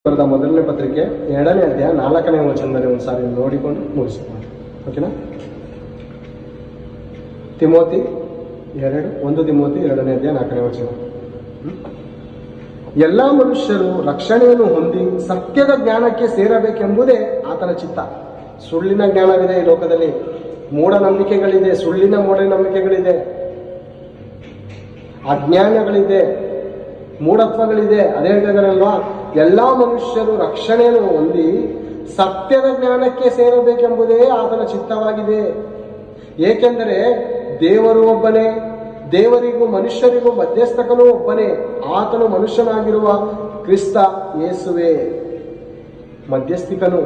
ಬರೆದ ಮೊದಲನೇ ಪತ್ರಿಕೆ 2ನೇ ಅಧ್ಯಾಯ 4ನೇ ವಚನದಲ್ಲಿ ಒಂದು ಸಾರಿ ನೋಡಿಕೊಂಡು ಮುಗಿಸ್ಕೊಂಡು, ಓಕೆನಾ? ತಿಮೋತಿ 1 ತಿಮೋತಿ 2ನೇ ಅಧ್ಯಾಯ 4ನೇ ವಚನ. ಎಲ್ಲ ಮನುಷ್ಯರು ರಕ್ಷಣೆಯನ್ನು ಹೊಂದಿ ಸತ್ಯದ ಜ್ಞಾನಕ್ಕೆ ಸೇರಬೇಕೆಂಬುದೇ ಆತನ ಚಿತ್ತ. ಸುಳ್ಳಿನ ಜ್ಞಾನವಿದೆ ಈ ಲೋಕದಲ್ಲಿ, ಮೂಢನಂಬಿಕೆಗಳಿದೆ, ಸುಳ್ಳಿನ ಮೂಢನಂಬಿಕೆಗಳಿದೆ, ಅಜ್ಞಾನಗಳಿದೆ, ಮೂಢತ್ವಗಳಿದೆ. ಅದೇ ಹೇಳ್ತಿದ್ದಾರಲ್ವಾ, ಎಲ್ಲ ಮನುಷ್ಯರು ರಕ್ಷಣೆಯನ್ನು ಹೊಂದಿ ಸತ್ಯದ ಜ್ಞಾನಕ್ಕೆ ಸೇರಬೇಕೆಂಬುದೇ ಆತನ ಚಿತ್ತವಾಗಿದೆ. ಏಕೆಂದರೆ ದೇವರು ಒಬ್ಬನೇ, ದೇವರಿಗೂ ಮನುಷ್ಯರಿಗೂ ಮಧ್ಯಸ್ಥಕನೂ ಒಬ್ಬನೇ, ಆತನು ಮನುಷ್ಯನಾಗಿರುವ ಕ್ರಿಸ್ತ ಯೇಸುವೆ ಮಧ್ಯಸ್ಥಿಕನು.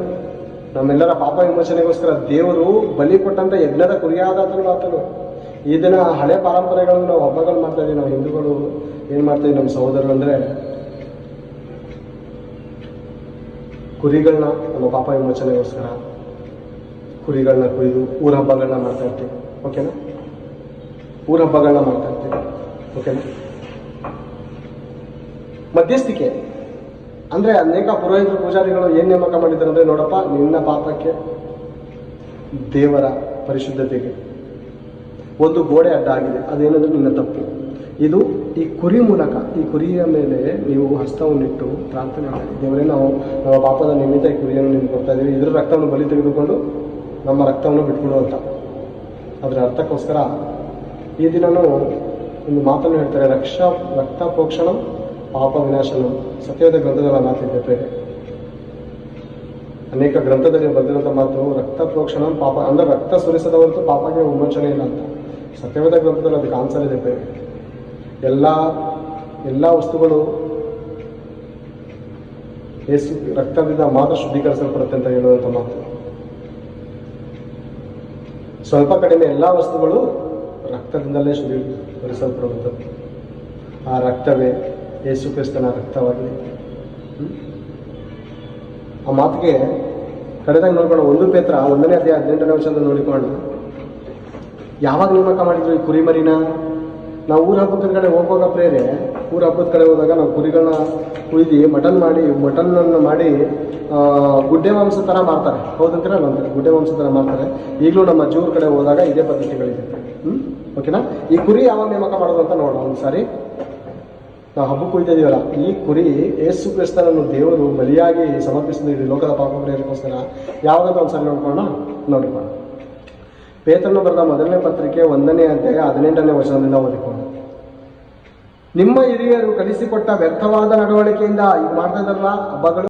ನಮ್ಮೆಲ್ಲರ ಪಾಪ ವಿಮೋಚನೆಗೋಸ್ಕರ ದೇವರು ಬಲಿ ಕೊಟ್ಟಂತ ಯಜ್ಞದ ಕುರಿಯಾದಾತನು ಆತನು. ಈ ದಿನ ಹಳೆ ಪರಂಪರೆಗಳನ್ನು ನಾವು ಹಬ್ಬಗಳು ಮಾಡ್ತಾ ಇದ್ದೀವಿ. ನಾವು ಹಿಂದೂಗಳು ಏನ್ ಮಾಡ್ತೀವಿ, ನಮ್ಮ ಸಹೋದರರು ಅಂದ್ರೆ ಕುರಿಗಳನ್ನ ನಮ್ಮ ಪಾಪ ವಿಮೋಚನೆಗೋಸ್ಕರ ಕುರಿಗಳನ್ನ ಕುಯ್ದು ಊರ ಹಬ್ಬಗಳನ್ನ ಮಾಡ್ತಾ ಇರ್ತೀವಿ, ಓಕೆನಾ? ಊರ ಹಬ್ಬಗಳನ್ನ ಮಾಡ್ತಾ ಇರ್ತೀವಿ, ಓಕೆನಾ? ಮಧ್ಯಸ್ಥಿಕೆ ಅಂದ್ರೆ ಅನೇಕ ಪುರೋಹಿತರು ಪೂಜಾರಿಗಳು ಏನ್ ನೇಮಕ ಮಾಡಿದ್ದಾರೆ ಅಂದ್ರೆ, ನೋಡಪ್ಪ, ನಿನ್ನ ಪಾಪಕ್ಕೆ ದೇವರ ಪರಿಶುದ್ಧತೆಗೆ ಒಂದು ಗೋಡೆ ಅಡ್ಡ ಆಗಿದೆ, ಅದೇನಂದ್ರೆ ನಿನ್ನ ತಪ್ಪು. ಇದು ಈ ಕುರಿ ಮೂಲಕ, ಈ ಕುರಿಯ ಮೇಲೆ ನೀವು ಹಸ್ತವನ್ನಿಟ್ಟು ಪ್ರಾರ್ಥನೆ ಮಾಡಿ, ದೇವರೇ, ನಾವು ನಮ್ಮ ಪಾಪದ ನಿಮಿತ್ತ ಈ ಕುರಿಯನ್ನು ನಿಮ್ಗೆ ಕೊಡ್ತಾ ಇದ್ದೀವಿ, ಇದ್ರ ರಕ್ತವನ್ನು ಬಲಿ ತೆಗೆದುಕೊಂಡು ನಮ್ಮ ರಕ್ತವನ್ನು ಬಿಟ್ಕೊಡು ಅಂತ. ಅದರ ಅರ್ಥಕ್ಕೋಸ್ಕರ ಈ ದಿನನೂ ಒಂದು ಮಾತನ್ನು ಹೇಳ್ತಾರೆ, ರಕ್ತ ಪ್ರೋಕ್ಷಣಂ ಪಾಪ ವಿನಾಶನಂ. ಸತ್ಯವೇದ ಗ್ರಂಥಗಳ ಮಾತಿದೆ ಬೇರೆ, ಅನೇಕ ಗ್ರಂಥದಲ್ಲಿ ಬಂದಿರುವಂಥ ಮಾತು ರಕ್ತ ಪ್ರೋಕ್ಷಣಂ ಪಾಪ ಅಂದ್ರೆ ರಕ್ತ ಸುರಿಸದ ಹೊರತು ಪಾಪಕ್ಕೆ ವಿಮೋಚನೆ ಇಲ್ಲ ಅಂತ. ಸತ್ಯವೇದ ಗ್ರಂಥದಲ್ಲಿ ಅದಕ್ಕೆ ಆನ್ಸರ್ ಇದೆ ಬೇರೆ. ಎಲ್ಲ ವಸ್ತುಗಳು ಯೇಸು ರಕ್ತದಿಂದ ಮಾತ್ರ ಶುದ್ಧೀಕರಿಸಲ್ಪಡುತ್ತೆ ಅಂತ ಹೇಳುವಂಥ ಮಾತು. ಸ್ವಲ್ಪ ಕಡಿಮೆ ಎಲ್ಲ ವಸ್ತುಗಳು ರಕ್ತದಿಂದಲೇ ಶುದ್ಧೀಕರಿಸಲ್ಪಡುವಂಥದ್ದು. ಆ ರಕ್ತವೇ ಯೇಸು ಕ್ರಿಸ್ತನ ರಕ್ತವಾಗಿದೆ. ಆ ಮಾತಿಗೆ ಕಡೆದಾಗ ನೋಡ್ಕೊಂಡು 1 ಪೇತ್ರ 1ನೇ ಅಧ್ಯಾಯ 18ನೇ ವಚನದಲ್ಲಿ ನೋಡಿಕೊಂಡು, ಯಾವಾಗ ನೇಮಕ ಮಾಡಿದ್ರು ಈ ಕುರಿಮರಿನ? ನಾವು ಊರ ಹಬ್ಬದ ಕಡೆ ಹೋಗುವಾಗ ಪ್ರೇರೆ, ಊರ ಹಬ್ಬದ ಕಡೆ ಹೋದಾಗ ನಾವು ಕುರಿಗಳನ್ನ ಕುಯ್ದು ಮಟನ್ ಮಾಡಿ ಗುಡ್ಡೆ ಮಾಂಸ ಥರ ಮಾಡ್ತಾರೆ, ಹೌದಂತೀರ ಅಂತಾರೆ, ಗುಡ್ಡೆ ಮಾಂಸ ಥರ ಮಾಡ್ತಾರೆ. ಈಗಲೂ ನಮ್ಮ ಅಜ್ಜೂರ ಕಡೆ ಹೋದಾಗ ಇದೇ ಪದ್ಧತಿಗಳಿದೆ. ಓಕೆನಾ? ಈ ಕುರಿ ಯಾವಾಗ ನೇಮಕ ಮಾಡೋದು ಅಂತ ನೋಡೋಣ ಒಂದ್ಸಾರಿ. ನಾವು ಹಬ್ಬ ಕುಯ್ತಾ ಇದೀವಲ್ಲ, ಈ ಕುರಿ ಯೇಸು ಕ್ರಿಸ್ತನನ್ನು ದೇವರು ಬಲಿಯಾಗಿ ಸಮರ್ಪಿಸಿದ ಲೋಕದ ಪಾಪ ಪರಿಹಾರಕ್ಕೋಸ್ಕರ ಯಾವಾಗಂತ ಒಂದ್ಸರಿ ನೋಡಿಕೊಳ್ಳೋಣ. ಪೇತ್ರನು ಬರೆದ ಮೊದಲನೇ ಪತ್ರಿಕೆ 1ನೇ ಅಧ್ಯಾಯ 18ನೇ ವಚನದಿಂದ ಓದಿಕೊಂಡು, ನಿಮ್ಮ ಹಿರಿಯರು ಕಲಿಸಿಕೊಟ್ಟ ವ್ಯರ್ಥವಾದ ನಡವಳಿಕೆಯಿಂದ ಈಗ ಮಾಡ್ತಾ ಇದ್ದಾರಲ್ಲ ಹಬ್ಬಗಳು,